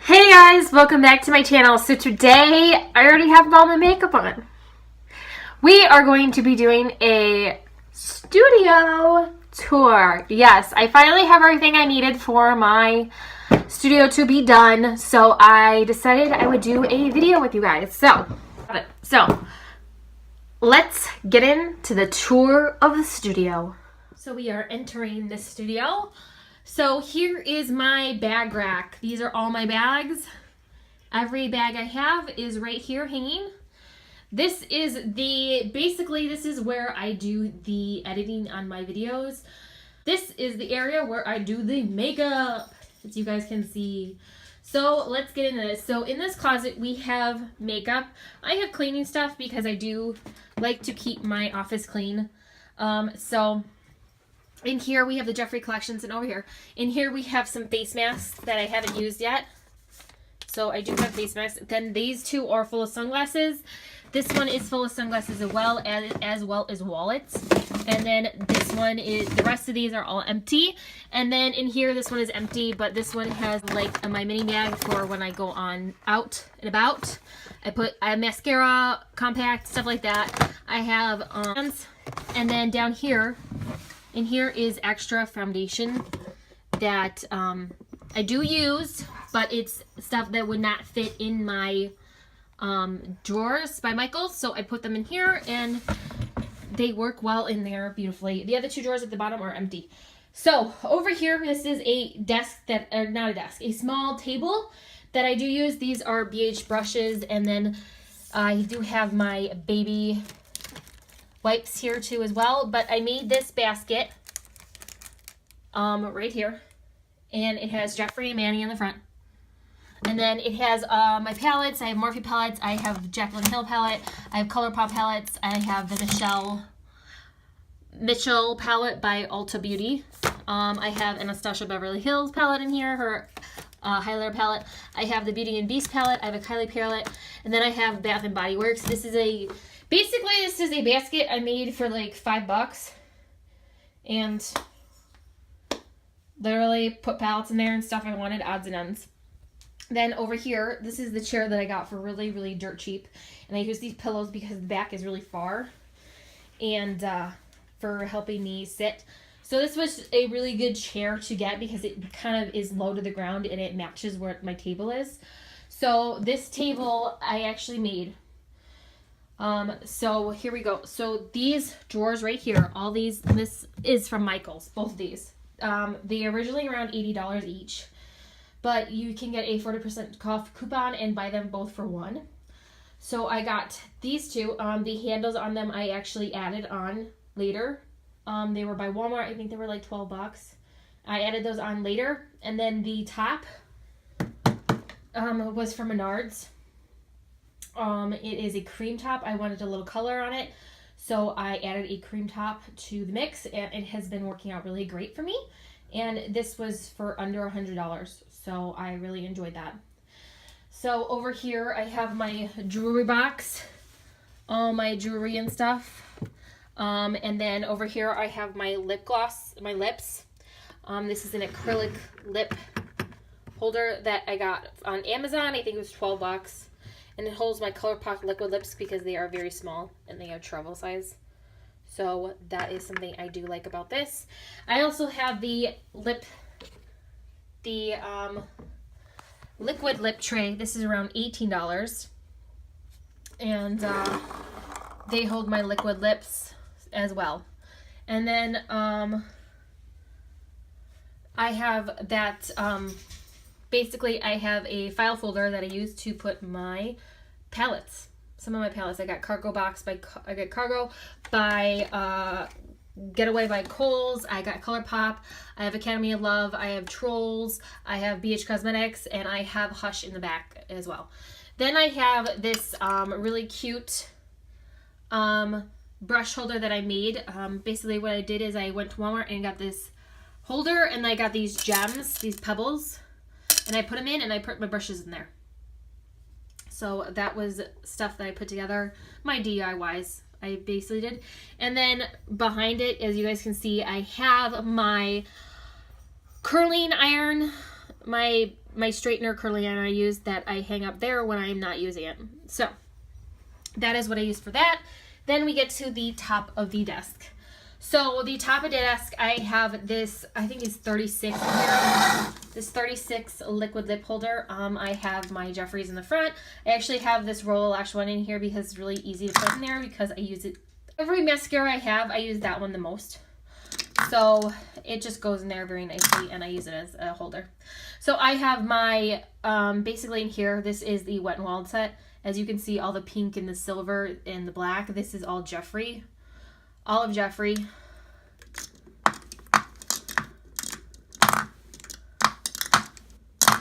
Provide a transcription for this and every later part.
Hey guys, welcome back to my channel. So today, I already have all my makeup on. We are going to be doing a studio tour. Yes, I finally have everything I needed for my studio to be done. So I decided I would do a video with you guys. So let's get into the tour of the studio. So we are entering the studio. So here is my bag rack. These are all my bags. Every bag I have is right here hanging. This is basically this is where I do the editing on my videos. This is the area where I do the makeup, as you guys can see. So let's get into this. So in this closet we have makeup. I have cleaning stuff because I do like to keep my office clean. In here we have the Jeffree collections, and over here, in here we have some face masks that I haven't used yet. So I do have face masks. Then these two are full of sunglasses. This one is full of sunglasses as well as wallets. And then this one is, the rest of these are all empty. And then in here, this one is empty, but this one has like my mini bag for when I go on out and about. I put mascara, compact, stuff like that. I have, and then down here, in here is extra foundation that I do use, but it's stuff that would not fit in my drawers by Michaels. So I put them in here and they work well in there beautifully. The other two drawers at the bottom are empty. So over here, this is a desk that, or not a desk, a small table that I do use. These are BH brushes, and then I do have my baby wipes here too as well. But I made this basket right here, and it has Jeffree and Manny in the front, and then it has my palettes. I have Morphe palettes, I have Jaclyn Hill palette, I have ColourPop palettes, I have the Mitchell palette by Ulta Beauty. I have Anastasia Beverly Hills palette in here, her highlighter palette. I have the Beauty and Beast palette, I have a Kylie palette, and then I have Bath and Body Works. This is a basket I made for like $5, and literally put palettes in there and stuff I wanted, odds and ends. Then over here, this is the chair that I got for really, really dirt cheap. And I use these pillows because the back is really far, and for helping me sit. So this was a really good chair to get because it kind of is low to the ground and it matches where my table is. So this table I actually made. So here we go. So these drawers right here, all these, this is from Michaels, both of these. They originally around $80 each, but you can get a 40% off coupon and buy them both for $1. So I got these two. The handles on them I actually added on later. They were by Walmart. I think they were like $12. I added those on later. And then the top was from Menards. It is a cream top. I wanted a little color on it, so I added a cream top to the mix, and it has been working out really great for me. And this was for under $100, so I really enjoyed that. So over here I have my jewelry box, all my jewelry and stuff. And then over here I have my lip gloss, my lips. This is an acrylic lip holder that I got on Amazon. I think it was $12. And it holds my ColourPop liquid lips because they are very small and they are travel size. So that is something I do like about this. I also have the liquid lip tray. This is around $18. And they hold my liquid lips as well. And then I have that, basically I have a file folder that I use to put my palettes. Some of my palettes. I got Cargo by Getaway by Kohl's. I got ColourPop. I have Academy of Love. I have Trolls. I have BH Cosmetics, and I have Hush in the back as well. Then I have this really cute brush holder that I made. Basically what I did is I went to Walmart and got this holder, and I got these gems, these pebbles, and I put them in, and I put my brushes in there. So that was stuff that I put together, my DIYs I basically did. And then behind it, as you guys can see, I have my curling iron, my straightener curling iron I use that I hang up there when I'm not using it. So that is what I use for that. Then we get to the top of the desk. So the top of the desk, I have this, I think it's 36 here. This 36 liquid lip holder. I have my Jeffree's in the front. I actually have this Roller Lash one in here because it's really easy to put in there because I use it. Every mascara I have, I use that one the most. So it just goes in there very nicely and I use it as a holder. So I have my, basically in here, this is the Wet n Wild set. As you can see, all the pink and the silver and the black, this is all Jeffree. All of Jeffree.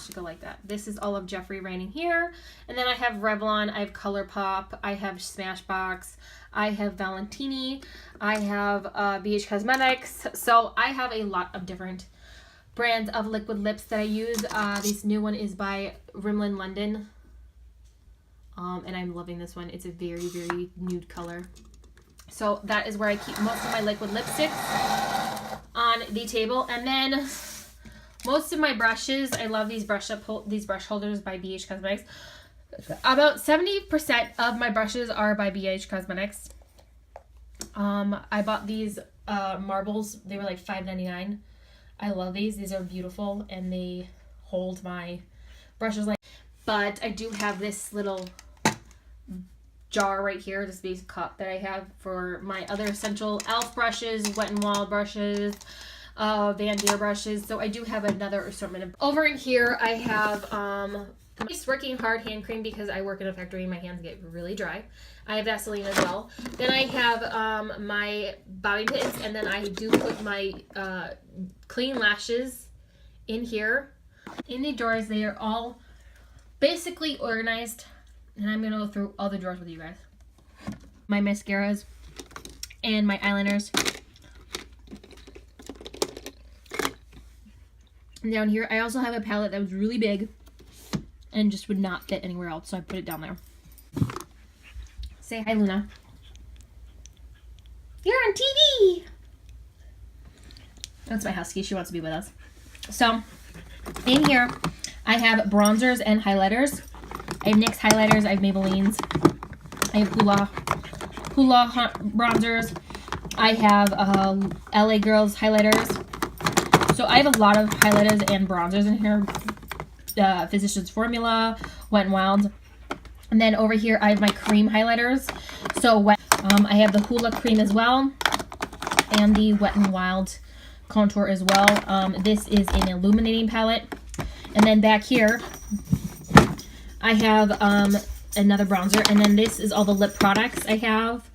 Should go like that. This is all of Jeffree right in here. And then I have Revlon, I have ColourPop, I have Smashbox, I have Valentini, I have BH Cosmetics. So I have a lot of different brands of liquid lips that I use. This new one is by Rimmel London. And I'm loving this one. It's a very, very nude color. So that is where I keep most of my liquid lipsticks on the table. And then most of my brushes, I love these brush holders by BH Cosmetics. About 70% of my brushes are by BH Cosmetics. I bought these marbles. They were like $5.99. I love these. These are beautiful and they hold my brushes like. But I do have this little jar right here, this basic cup that I have for my other essential e.l.f. brushes, Wet n Wild brushes, Van Deer brushes. So I do have another assortment of. Over in here I have nice Working Hard hand cream because I work in a factory and my hands get really dry. I have Vaseline as well. Then I have my bobby pins, and then I do put my clean lashes in here. In the drawers, they are all basically organized, and I'm gonna go through all the drawers with you guys. My mascaras and my eyeliners. And down here, I also have a palette that was really big and just would not fit anywhere else, so I put it down there. Say hi, Luna. You're on TV! That's my husky. She wants to be with us. So, in here, I have bronzers and highlighters. I have NYX highlighters. I have Maybelline's. I have Hoola bronzers. I have LA Girls highlighters. So I have a lot of highlighters and bronzers in here. Physicians Formula, Wet n Wild. And then over here, I have my cream highlighters. So I have the Hoola cream as well. And the Wet n Wild contour as well. This is an illuminating palette. And then back here, I have another bronzer. And then this is all the lip products I have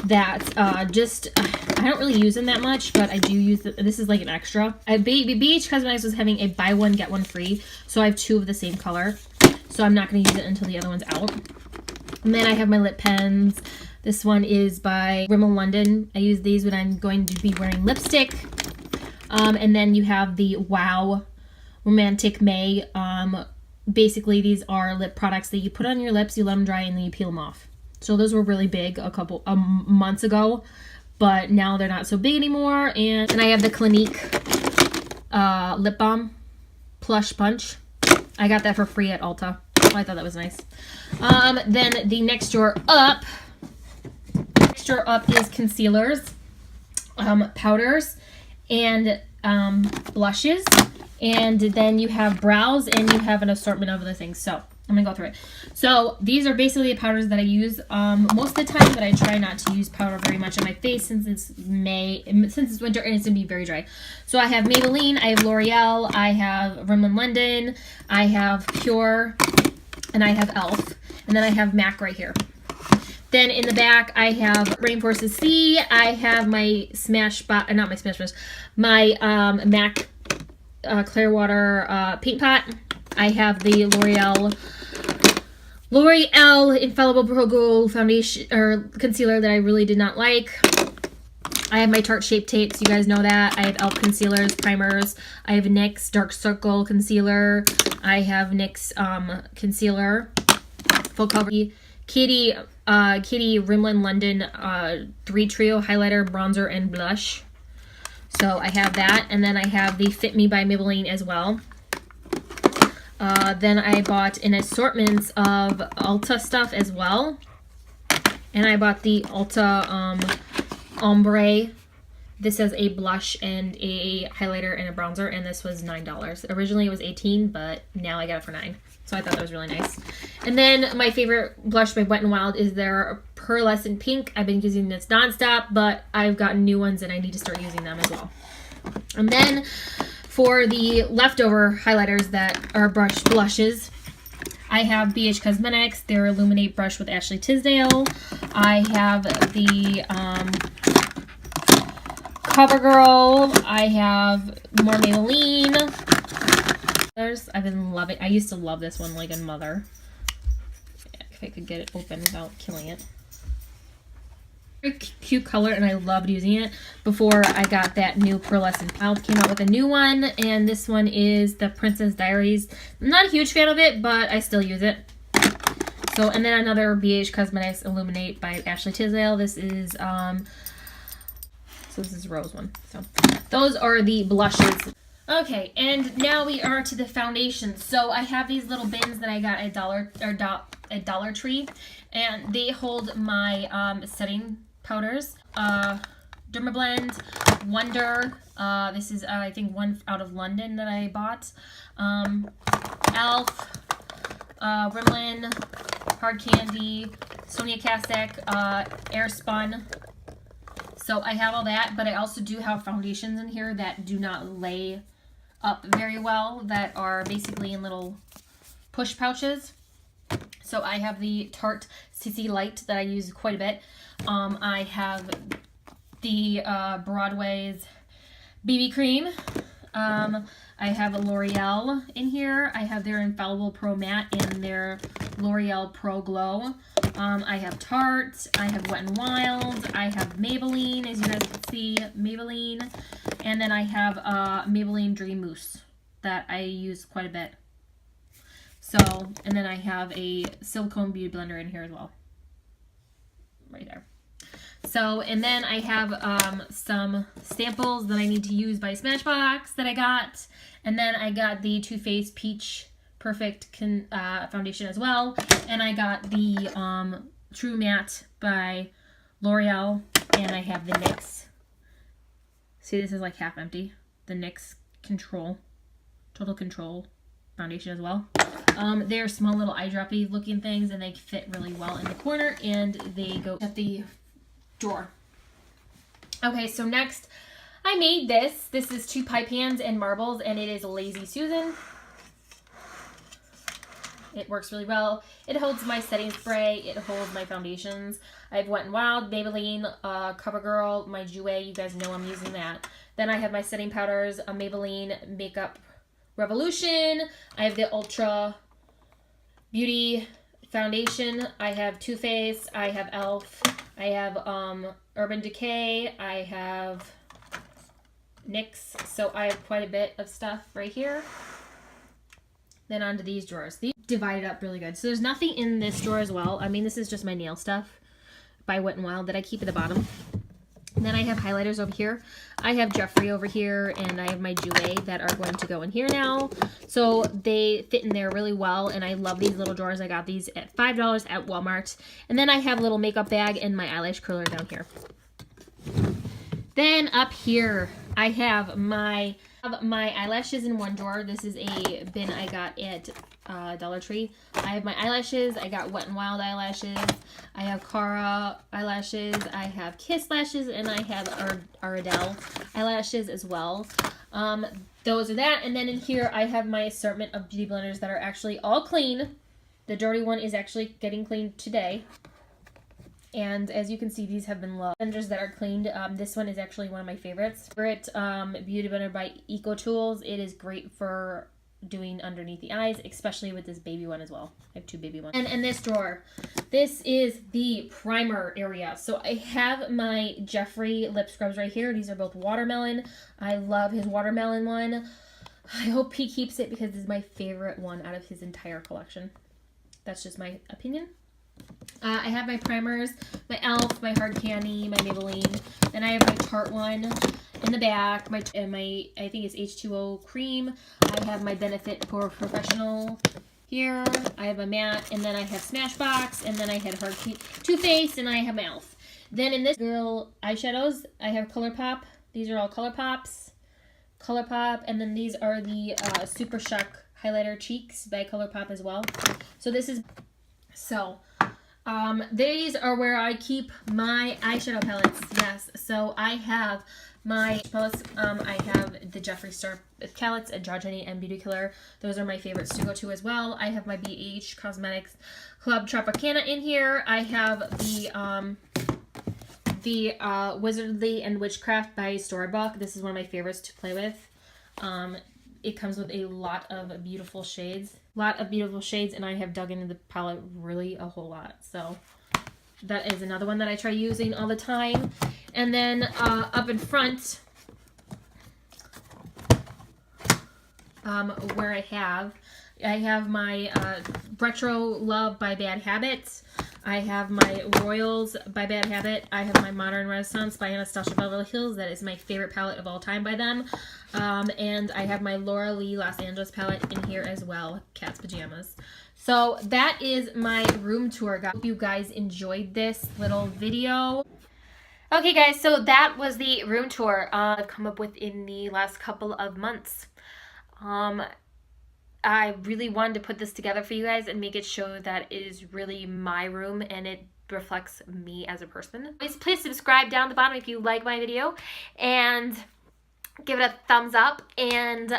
that I don't really use them that much, but I do use this is like an extra. BH Cosmetics was having a buy one, get one free. So I have two of the same color. So I'm not going to use it until the other one's out. And then I have my lip pens. This one is by Rimmel London. I use these when I'm going to be wearing lipstick. And then you have the Wow Romantic May. Basically, these are lip products that you put on your lips, you let them dry, and then you peel them off. So those were really big a couple months ago, but now they're not so big anymore. And I have the Clinique lip balm Plush Punch. I got that for free at Ulta. So I thought that was nice. Then the next drawer up is concealers, powders, and blushes. And then you have brows, and you have an assortment of other things. So I'm gonna go through it. So these are basically the powders that I use most of the time, but I try not to use powder very much on my face since it's winter and it's gonna be very dry. So I have Maybelline, I have L'Oreal, I have Rimmel London, I have Pure, and I have e.l.f. And then I have MAC right here. Then in the back, I have Rainforest C. I have my MAC Clearwater paint pot. I have the L'Oreal Infallible Pro Glow foundation or concealer that I really did not like. I have my Tarte Shape Tapes. You guys know that. I have e.l.f. concealers, primers. I have NYX Dark Circle concealer. I have NYX concealer, full cover. Kitty Rimmel London 3 Trio highlighter, bronzer, and blush. So I have that, and then I have the Fit Me by Maybelline as well. Then I bought an assortment of Ulta stuff as well. And I bought the Ulta Ombre. This is a blush and a highlighter and a bronzer, and this was $9. Originally it was $18, but now I got it for $9. So I thought that was really nice. And then my favorite blush by Wet n Wild is their Pearlescent Pink. I've been using this nonstop, but I've gotten new ones and I need to start using them as well. And then for the leftover highlighters that are blushes, I have BH Cosmetics, their Illuminate brush with Ashley Tisdale. I have the CoverGirl. I have more Maybelline. I've been loving. I used to love this one like a mother. If I could get it open without killing it. Very cute color, and I loved using it before I got that new Pearlescent. Wild came out with a new one, and this one is the Princess Diaries. I'm not a huge fan of it, but I still use it. So, and then another BH Cosmetics Illuminate by Ashley Tisdale. This is so this is Rose one. So those are the blushes. Okay, and now we are to the foundations. So I have these little bins that I got at Dollar Tree, and they hold my setting powders. Dermablend, Wonder. This is I think one out of London that I bought. Elf, Rimmel, Hard Candy, Sonia Kashuk, Airspun. So I have all that, but I also do have foundations in here that do not lay up very well, that are basically in little push pouches. So I have the Tarte CC Light that I use quite a bit. I have the Broadway's BB Cream. I have a L'Oreal in here. I have their Infallible Pro Matte and their L'Oreal Pro Glow. I have Tarte. I have Wet n Wild. I have Maybelline, as you guys can see, Maybelline. And then I have Maybelline Dream Mousse that I use quite a bit. So, and then I have a silicone beauty blender in here as well. Right there. So, and then I have some samples that I need to use by Smashbox that I got. And then I got the Too Faced Peach Perfect foundation as well. And I got the True Matte by L'Oreal. And I have the NYX. See, this is like half empty. The NYX Total Control foundation as well. They're small little eye droppy looking things, and they fit really well in the corner, and they go at the drawer. Okay, so next I made this. This is 2 pie pans and marbles, and it is Lazy Susan. It works really well. It holds my setting spray. It holds my foundations. I have Wet n Wild, Maybelline, CoverGirl, my Jouer. You guys know I'm using that. Then I have my setting powders, a Maybelline Makeup Revolution. I have the Ultra Beauty Foundation. I have Too Faced. I have Elf. I have Urban Decay. I have NYX. So I have quite a bit of stuff right here. Then onto these drawers. These divided up really good. So there's nothing in this drawer as well. I mean, this is just my nail stuff by Wet n Wild that I keep at the bottom. And then I have highlighters over here. I have Jeffree over here, and I have my Jouer that are going to go in here now. So they fit in there really well, and I love these little drawers. I got these at $5 at Walmart. And then I have a little makeup bag and my eyelash curler down here. Then up here, I have my eyelashes in one drawer. This is a bin I got at Dollar Tree. I have my eyelashes. I got Wet n Wild eyelashes. I have Cara eyelashes. I have Kiss lashes, and I have Ardell eyelashes as well. Those are that. And then in here, I have my assortment of beauty blenders that are actually all clean. The dirty one is actually getting cleaned today. And as you can see, these have been loved. Blenders that are cleaned. This one is actually one of my favorites. Favorite beauty blender by EcoTools. It is great for doing underneath the eyes, especially with this baby one as well. I have 2 baby ones. And in this drawer, this is the primer area. So I have my Jeffree lip scrubs right here. These are both watermelon. I love his watermelon one. I hope he keeps it because this is my favorite one out of his entire collection. That's just my opinion. I have my primers, my Elf, my Hard Candy, my Maybelline. Then I have my Tarte one. In the back, my I think it's H2O cream. I have my Benefit for Professional here. I have a matte, and then I have Smashbox, and then I had Too Faced, and I have my e.l.f. Then in this girl eyeshadows, I have ColourPop. These are all ColourPops. ColourPop, and then these are the Super Shock Highlighter Cheeks by ColourPop as well. So this is, these are where I keep my eyeshadow palettes. Yes, so I have my palettes. I have the Jeffree Star palettes, Androgyny and Beauty Killer. Those are my favorites to go to as well. I have my BH Cosmetics Club Tropicana in here. I have the Wizardly and Witchcraft by Storybook. This is one of my favorites to play with. It comes with a lot of beautiful shades. And I have dug into the palette really a whole lot. So that is another one that I try using all the time. And then up in front, where I have my Retro Love by Bad Habit. I have my Royals by Bad Habit. I have my Modern Renaissance by Anastasia Beverly Hills. That is my favorite palette of all time by them. And I have my Laura Lee Los Angeles palette in here as well, Cat's Pajamas. So that is my room tour, guys. Hope you guys enjoyed this little video. Okay, guys, so that was the room tour I've come up with in the last couple of months. I really wanted to put this together for you guys and make it show that it is really my room and it reflects me as a person. Please subscribe down at the bottom if you like my video and give it a thumbs up. And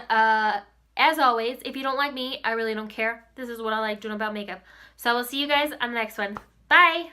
as always, if you don't like me, I really don't care. This is what I like doing about makeup. So I will see you guys on the next one. Bye!